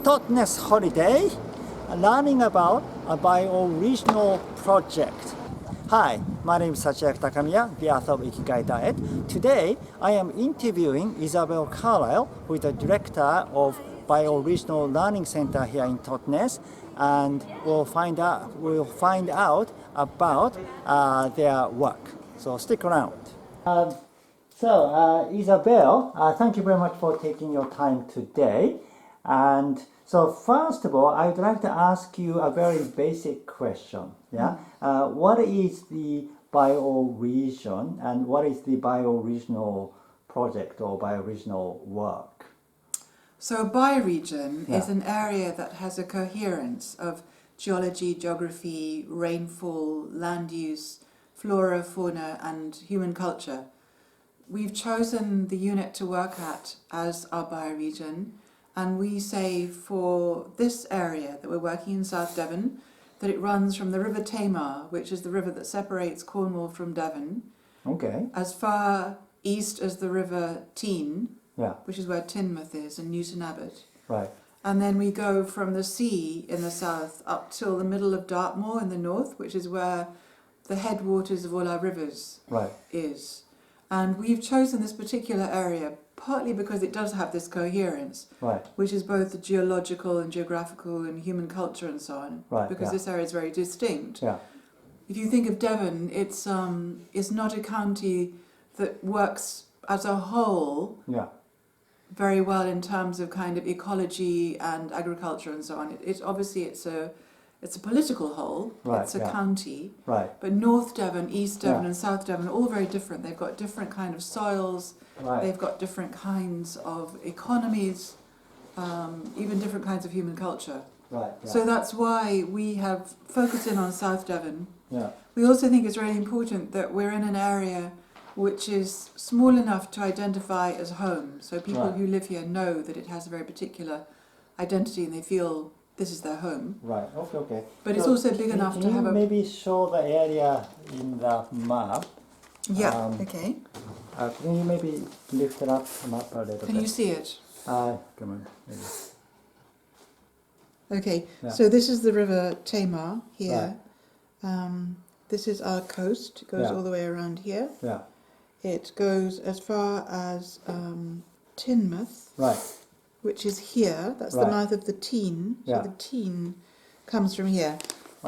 Totnes holiday, learning about a bioregional project. Hi, my name is Sachiaki Takamiya, the author of Ikigai Diet. Today, I am interviewing Isabel Carlisle, who is the director of Bioregional Learning Centre here in Totnes, and we'll find out about their work. So stick around. Isabel, thank you very much for taking your time today. And so, first of all, I would like to ask you a very basic question. Yeah, what is the bioregion, and what is the bioregional project or bioregional work? So a bioregion is an area that has a coherence of geology, geography, rainfall, land use, flora, fauna, and human culture. We've chosen the unit to work at as our bioregion, and we say for this area that we're working in South Devon, that it runs from the River Tamar, which is the river that separates Cornwall from Devon, as far east as the River Tean, which is where Teignmouth is, and Newton Abbot. Right. And then we go from the sea in the south up till the middle of Dartmoor in the north, which is where the headwaters of all our rivers is. And we've chosen this particular area partly because it does have this coherence, which is both the geological and geographical and human culture and so on, because this area is very distinct. If you think of Devon, it's not a county that works as a whole very well in terms of kind of ecology and agriculture and so on. It's a political whole, it's a county, but North Devon, East Devon and South Devon are all very different. They've got different kind of soils, they've got different kinds of economies, even different kinds of human culture. So that's why we have focused in on South Devon. We also think it's really important that we're in an area which is small enough to identify as home. So people who live here know that it has a very particular identity and they feel this is their home. Okay. But it's also big enough to have a... Can you maybe show the area in the map? Okay. Can you maybe lift it up the map a little bit? Can you see it? Come on, maybe. Okay, so this is the River Tamar here. This is our coast. It goes all the way around here. It goes as far as Teignmouth, which is here. That's the mouth of the Tean. So the Tean comes from here.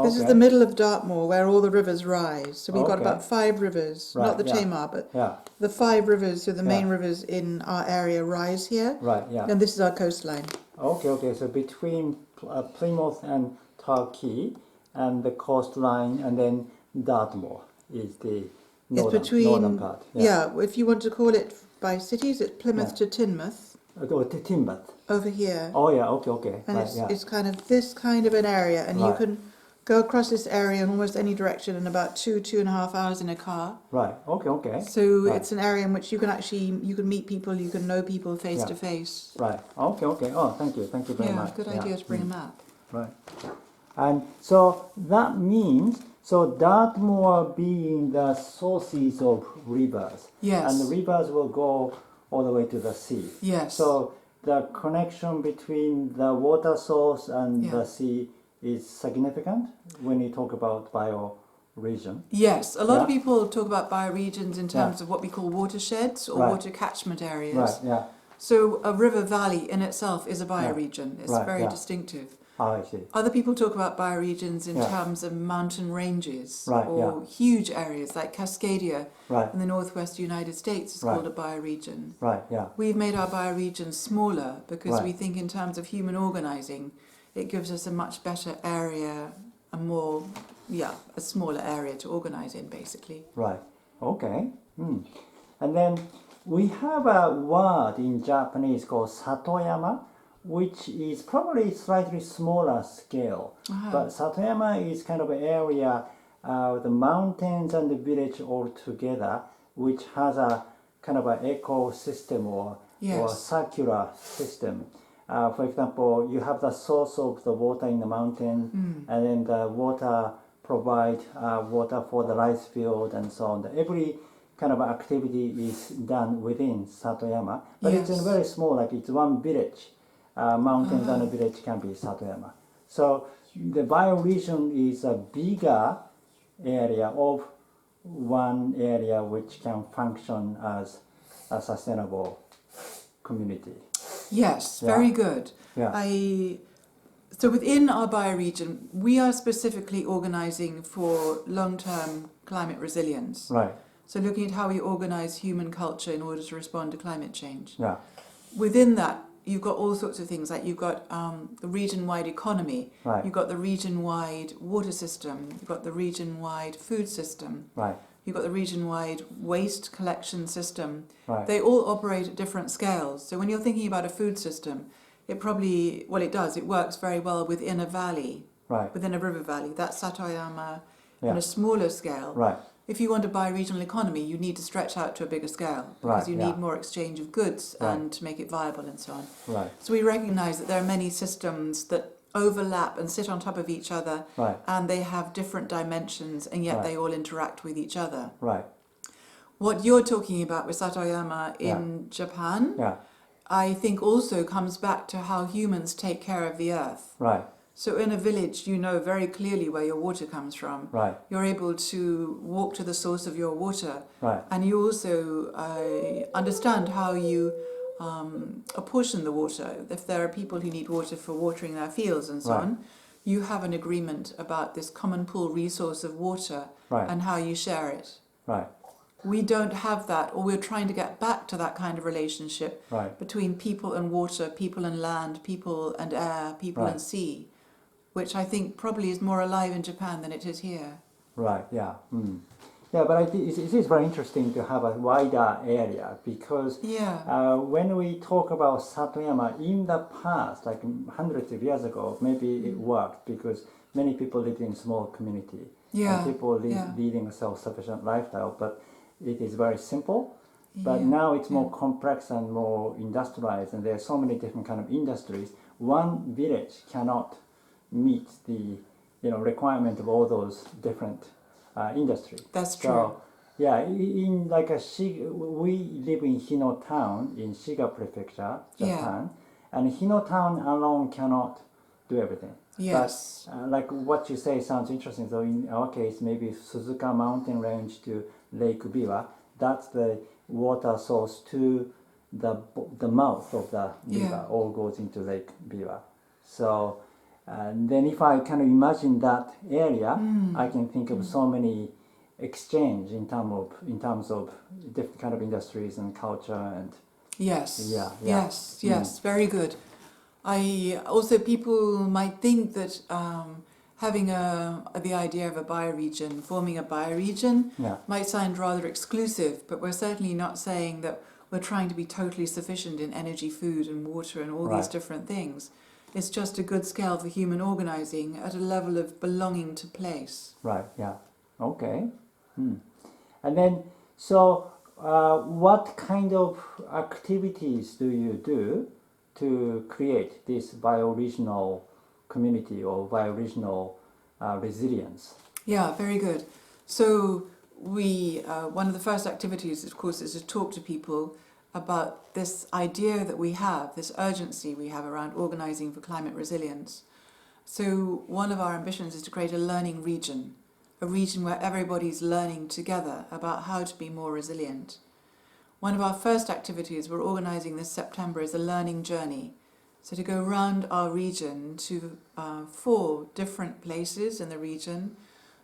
This is the middle of Dartmoor, where all the rivers rise. So we've got about 5 rivers, not the Tamar, but the 5 rivers, so the main rivers in our area rise here. And this is our coastline. Okay. So between Plymouth and Torquay, and the coastline, and then Dartmoor is the northern part. If you want to call it by cities, it's Plymouth to Teignmouth. To Teignmouth. Over here. Okay. And it's kind of this kind of an area, and you can go across this area in almost any direction in about 2.5 hours in a car. Okay. So it's an area in which you can meet people, you can know people face to face. Okay. Oh, thank you very much. Good idea to bring a map. And so that means, Dartmoor being the sources of rivers. And the rivers will go all the way to the sea. So the connection between the water source and the sea is significant when you talk about bioregion. Yes, a lot of people talk about bioregions in terms of what we call watersheds or water catchment areas. So a river valley in itself is a bioregion. It's very distinctive. I see. Other people talk about bioregions in terms of mountain ranges or huge areas like Cascadia in the northwest United States is called a bioregion. We've made our bioregions smaller because we think in terms of human organizing, it gives us a much better area, a smaller area to organize in, basically. Okay. And then we have a word in Japanese called satoyama, which is probably slightly smaller scale. But satoyama is kind of an area, the mountains and the village all together, which has a kind of an ecosystem or circular system. For example, you have the source of the water in the mountain, and then the water provide water for the rice field and so on. Every kind of activity is done within Satoyama, but it's very small, like it's one village. mountains and a village can be Satoyama. So the bioregion is a bigger area of one area which can function as a sustainable community. Yes, very good. Yeah. So within our bioregion, we are specifically organising for long-term climate resilience. Right. So looking at how we organise human culture in order to respond to climate change. Yeah. Within that, you've got all sorts of things, like you've got the region-wide economy, Right. you've got the region-wide water system, you've got the region-wide food system, Right. you've got the region-wide waste collection system. Right. They all operate at different scales. So when you're thinking about a food system, it probably, well, it does, it works very well within a valley, Right. within a river valley. That's Satoyama Yeah. on a smaller scale. Right. If you want a bioregional economy, you need to stretch out to a bigger scale because Right, you yeah. need more exchange of goods Right. and to make it viable and so on. Right. So we recognise that there are many systems that overlap and sit on top of each other, Right. and they have different dimensions, and yet Right. they all interact with each other. Right. What you're talking about with Satoyama in Japan, Yeah. I think also comes back to how humans take care of the earth. Right. So in a village, you know very clearly where your water comes from. Right. You're able to walk to the source of your water. Right. And you also understand how you apportion the water. If there are people who need water for watering their fields and so Right. on, you have an agreement about this common pool resource of water Right. and how you share it. Right. We don't have that, or we're trying to get back to that kind of relationship Right. between people and water, people and land, people and air, people Right. and sea, which I think probably is more alive in Japan than it is here. Right. Yeah. Mm. Yeah, but I think it is very interesting to have a wider area because Yeah. when we talk about Satoyama in the past, like hundreds of years ago, maybe it worked because many people lived in small community Yeah. and people Yeah. leading a self-sufficient lifestyle, but it is very simple. But Yeah. now it's more complex and more industrialized, and there are so many different kind of industries. One village cannot meet the requirement of all those different industry. That's true. So yeah, in like we live in Hino town in Shiga Prefecture, Japan, and Hino town alone cannot do everything. Yes. But, like what you say sounds interesting. So in our case, maybe Suzuka mountain range to Lake Biwa, that's the water source to the mouth of the river, all goes into Lake Biwa. So and then if I kind of imagine that area, I can think of so many exchange in terms of different kind of industries and culture and Yes. Yeah. Yes. Very good. Also people might think that having the idea of a bioregion, forming a bioregion, might sound rather exclusive, but we're certainly not saying that we're trying to be totally sufficient in energy, food and water and all these different things. It's just a good scale for human organising at a level of belonging to place. Right, yeah. Okay. And then, so what kind of activities do you do to create this bioregional community or bioregional resilience? Yeah, very good. So one of the first activities, of course, is to talk to people about this idea that we have, this urgency we have around organising for climate resilience. So one of our ambitions is to create a learning region, a region where everybody's learning together about how to be more resilient. One of our first activities we're organising this September is a learning journey. So to go around our region to 4 different places in the region,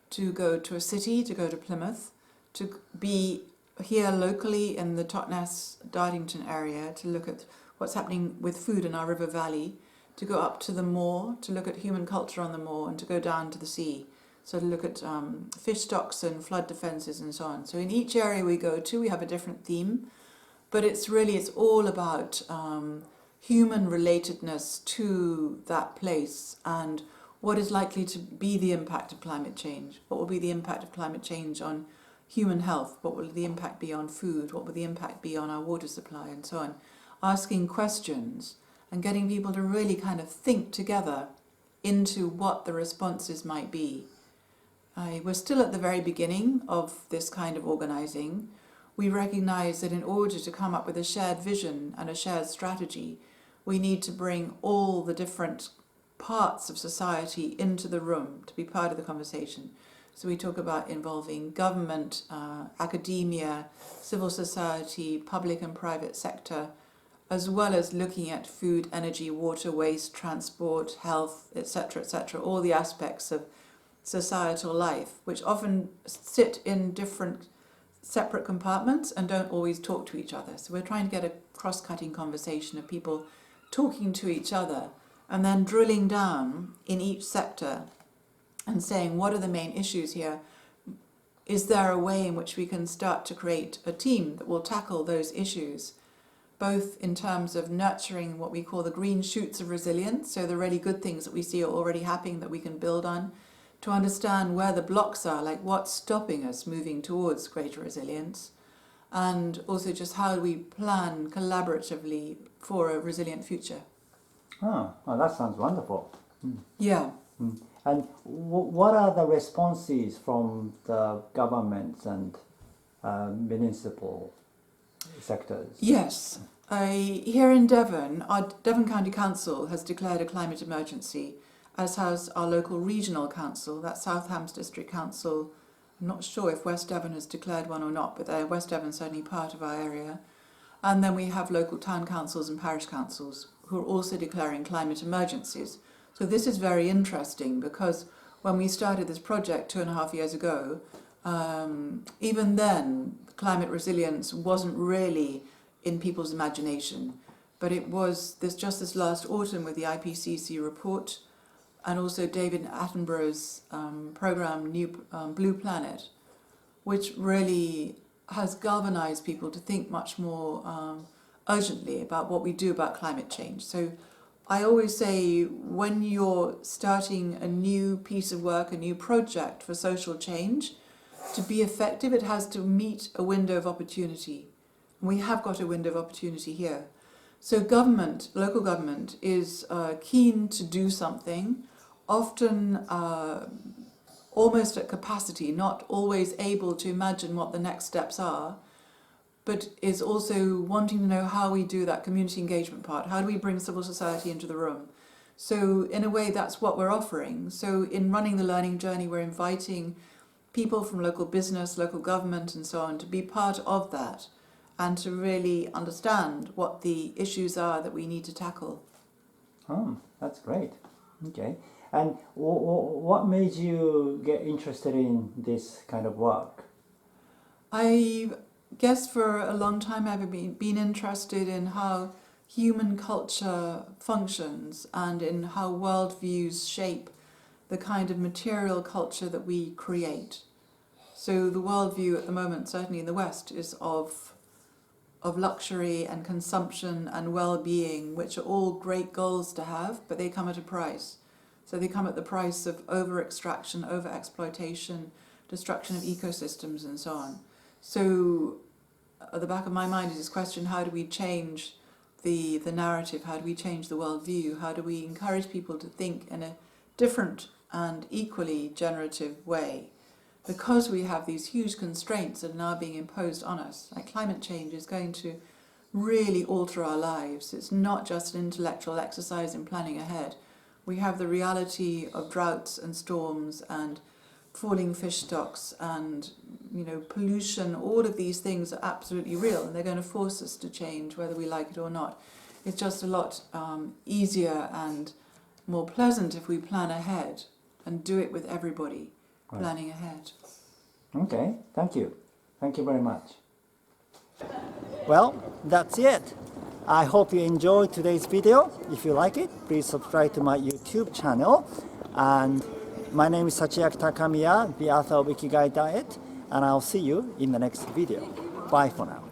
to go to a city, to go to Plymouth, to be here locally in the Totnes, Dartington area to look at what's happening with food in our river valley, to go up to the moor, to look at human culture on the moor, and to go down to the sea. So to look at fish stocks and flood defences and so on. So in each area we go to, we have a different theme, but it's all about human relatedness to that place and what is likely to be the impact of climate change. What will be the impact of climate change on human health? What will the impact be on food? What will the impact be on our water supply and so on? Asking questions and getting people to really kind of think together into what the responses might be. We're still at the very beginning of this kind of organising. We recognise that in order to come up with a shared vision and a shared strategy, we need to bring all the different parts of society into the room to be part of the conversation. So we talk about involving government, academia, civil society, public and private sector, as well as looking at food, energy, water, waste, transport, health, etc., all the aspects of societal life, which often sit in different separate compartments and don't always talk to each other. So we're trying to get a cross-cutting conversation of people talking to each other and then drilling down in each sector and saying, what are the main issues here? Is there a way in which we can start to create a team that will tackle those issues, both in terms of nurturing what we call the green shoots of resilience, so the really good things that we see are already happening that we can build on, to understand where the blocks are, like what's stopping us moving towards greater resilience, and also just how do we plan collaboratively for a resilient future. Oh, well, that sounds wonderful. Yeah. And what are the responses from the governments and municipal sectors? Yes. Here in Devon, our Devon County Council has declared a climate emergency, as has our local regional council, that's South Hams District Council. I'm not sure if West Devon has declared one or not, but West Devon's certainly part of our area. And then we have local town councils and parish councils who are also declaring climate emergencies. So this is very interesting because when we started this project 2.5 years ago, even then climate resilience wasn't really in people's imagination. But it was just this last autumn with the IPCC report and also David Attenborough's program, New Blue Planet, which really has galvanized people to think much more urgently about what we do about climate change. So I always say when you're starting a new piece of work, a new project for social change, to be effective, it has to meet a window of opportunity. We have got a window of opportunity here. So government, local government, is keen to do something, often almost at capacity, not always able to imagine what the next steps are, but is also wanting to know how we do that community engagement part. How do we bring civil society into the room? So in a way, that's what we're offering. So in running the learning journey, we're inviting people from local business, local government, and so on to be part of that and to really understand what the issues are that we need to tackle. Oh, that's great. Okay. And what made you get interested in this kind of work? I guess for a long time I've been interested in how human culture functions and in how worldviews shape the kind of material culture that we create. So the worldview at the moment, certainly in the West, is of luxury and consumption and well-being, which are all great goals to have, but they come at a price. So they come at the price of over-extraction, over-exploitation, destruction of ecosystems and so on. So at the back of my mind is this question, how do we change the narrative? How do we change the worldview? How do we encourage people to think in a different and equally generative way? Because we have these huge constraints that are now being imposed on us, like climate change is going to really alter our lives. It's not just an intellectual exercise in planning ahead. We have the reality of droughts and storms and falling fish stocks and pollution. All of these things are absolutely real and they're going to force us to change whether we like it or not. It's just a lot easier and more pleasant if we plan ahead and do it with everybody planning ahead. Okay, thank you. Thank you very much. Well, that's it. I hope you enjoyed today's video. If you like it, please subscribe to my YouTube channel. And my name is Sachiaki Takamiya, the author of Ikigai Diet, and I'll see you in the next video. Bye for now.